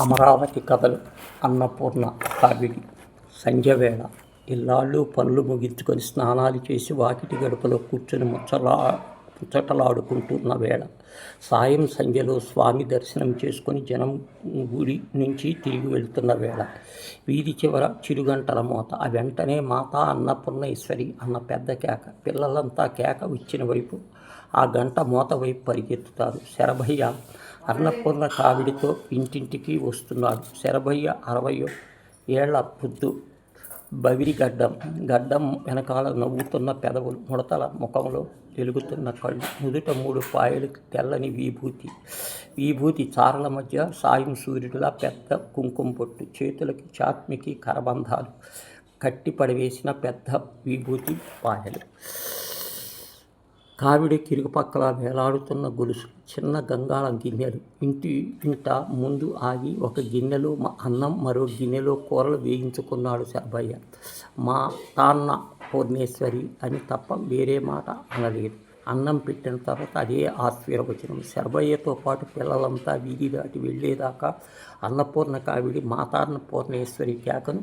అమరావతి కథలు అన్నపూర్ణ కావిడి సంధ్యవేళ ఇల్లాళ్ళు పనులు ముగించుకొని స్నానాలు చేసి వాకిటి గడపలో కూర్చొని ముచ్చటలాడుకుంటున్న వేళ సాయం సంధ్యలో స్వామి దర్శనం చేసుకొని జనం గుడి నుంచి తిరిగి వెళ్తున్న వేళ వీధి చివర చిరుగంటల మోత. ఆ వెంటనే మాతా అన్నపూర్ణేశ్వరి అన్న పెద్ద కేక. పిల్లలంతా కేక ఇచ్చిన వైపు ఆ గంట మోత వైపు పరిగెత్తుతారు. శరభయ్య అన్నపూర్ణ కావిడితో ఇంటింటికి వస్తున్నాడు. శరభయ్య 60 ఏళ్ల వృద్ధు, బవిరి గడ్డం వెనకాల నవ్వుతున్న పెదవులు, ముడతల ముఖంలో వెలుగుతున్న కళ్ళు, నుదుట 3 పాయలు తెల్లని విభూతి చారల మధ్య సాయం సూర్యుడిలా పెద్ద కుంకుమ పొట్టు, చేతులకి చాత్మికి కరబంధాలు, కట్టి పడివేసిన పెద్ద విభూతి పాయలు, కావిడి కిరుగుపక్కల వేలాడుతున్న గొలుసు, చిన్న గంగాళం గిన్నెలు. ఇంట ముందు ఆగి ఒక గిన్నెలో అన్నం, మరో గిన్నెలో కూరలు వేయించుకున్నాడు శరభయ్య. మా తాన్న పూర్ణేశ్వరి అని తప్ప వేరే మాట అనలేదు. అన్నం పెట్టిన తర్వాత అదే ఆశీర్వచనం. శరభయ్యతో పాటు పిల్లలంతా వీధి దాటి వెళ్ళేదాకా అన్నపూర్ణ కావిడి మాతాన్న పూర్ణేశ్వరి కేకను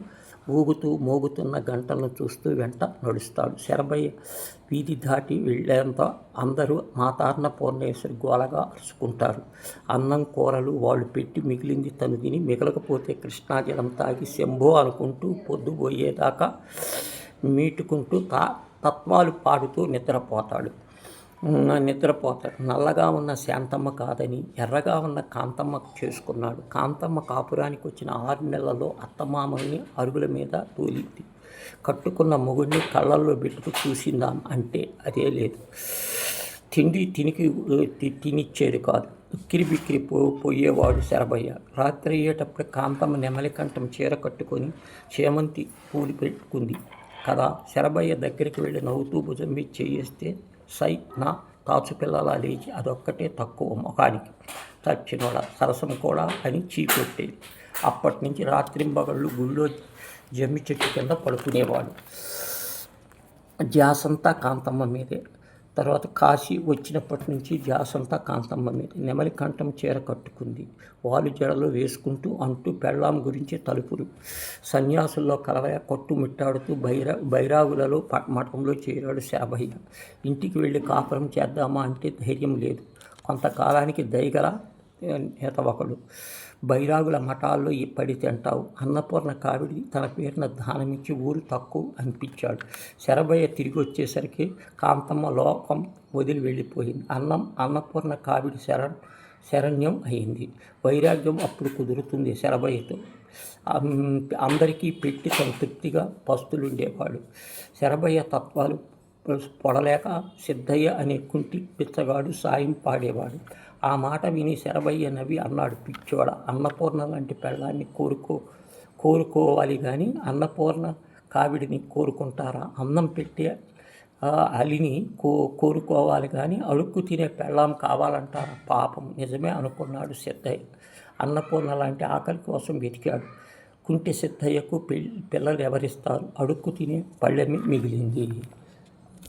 మోగుతున్న గంటలను చూస్తూ వెంట నడుస్తాడు. శరభయ్య వీధి దాటి వెళ్ళేంత అందరూ మాతాన్న పూర్ణేశ్వరి గోలగా అరుచుకుంటారు. అన్నం కూరలు వాళ్ళు పెట్టి మిగిలింది తను తిని, మిగలకపోతే కృష్ణాజలం తాగి శంభో అనుకుంటూ పొద్దుపోయేదాకా మీటుకుంటూ తత్వాలు పాడుతూ నిద్రపోతాడు. నల్లగా ఉన్న శాంతమ్మ కాదని ఎర్రగా ఉన్న కాంతమ్మకు చేసుకున్నాడు. కాంతమ్మ కాపురానికి వచ్చిన 6 నెలల్లో అత్తమామల్ని అరుగుల మీద తోలింది. కట్టుకున్న మొగుడిని కళ్ళల్లో పెట్టుకు చూసిందాం అంటే అదే లేదు. తిండి తినిచ్చేది కాదు. బిక్కిరి పోయేవాడు శరభయ్య. రాత్రి అయ్యేటప్పుడు కాంతమ్మ నెమలికంఠం చీర కట్టుకొని చేమంతి పూలు పెట్టుకుంది కదా. శరభయ్య దగ్గరికి వెళ్ళి నవ్వుతూ భుజం మీద చేయేస్తే సై నా తాచుపిల్లలా లేచి అదొక్కటే తక్కువ ముఖానికి చచ్చినోడ సరసం కూడా అని చీకొట్టేది. అప్పటి నుంచి రాత్రింబగళ్ళు గుళ్ళో జమ్మి చెట్టు కింద పడుకునేవాడు. ధ్యాసంతా కాంతమ్మ మీదే. తర్వాత కాశీ వచ్చినప్పటి నుంచి ధ్యాసంతా కాంతమ్మ మీదే. నెమలి కంఠం చీర కట్టుకుంది. వాలు జడలో వేసుకుంటూ అంటూ పెళ్ళాం గురించి తలుపులు. సన్యాసుల్లో కలవయ కొట్టుమిట్టాడుతూ బైరాగులలో మఠంలో చేరాడు శరభయ్య. ఇంటికి వెళ్ళి కాపురం చేద్దామా అంటే ధైర్యం లేదు. కొంతకాలానికి దయగల నేత ఒకడు. బైరాగుల మఠాల్లో పడి తింటావు. అన్నపూర్ణ కావిడి తన పేరున దానమిచ్చి ఊరు తక్కువ అనిపించాడు. శరభయ్య తిరిగి వచ్చేసరికి కాంతమ్మ లోకం వదిలి వెళ్ళిపోయింది. అన్నపూర్ణ కావిడి శరణ్యం అయింది. వైరాగ్యం అప్పుడు కుదురుతుంది శరభయ్యతో. అందరికీ పెట్టి సంతృప్తిగా పస్తులుండేవాడు. శరభయ్య తత్వాలు పొడలేక సిద్ధయ్య అనే కుంటి పిచ్చగాడు సాయం పాడేవాడు. ఆ మాట విని శరభయ్య నవ్వి అన్నాడు, పిచ్చోడ, అన్నపూర్ణ లాంటి పెళ్ళాన్ని కోరుకోవాలి కానీ అన్నపూర్ణ కావిడిని కోరుకుంటారా? అన్నం పెట్టే అలిని కోరుకోవాలి కానీ అడుక్కు తినే పెళ్ళాం కావాలంటారా? పాపం, నిజమే అనుకున్నాడు సిద్ధయ్య. అన్నపూర్ణ లాంటి ఆకలి కోసం వెతికాడు. కుంటి సిద్ధయ్యకు పిల్లలు ఎవరిస్తారు? అడుక్కు తినే పళ్ళెమి మిగిలింది.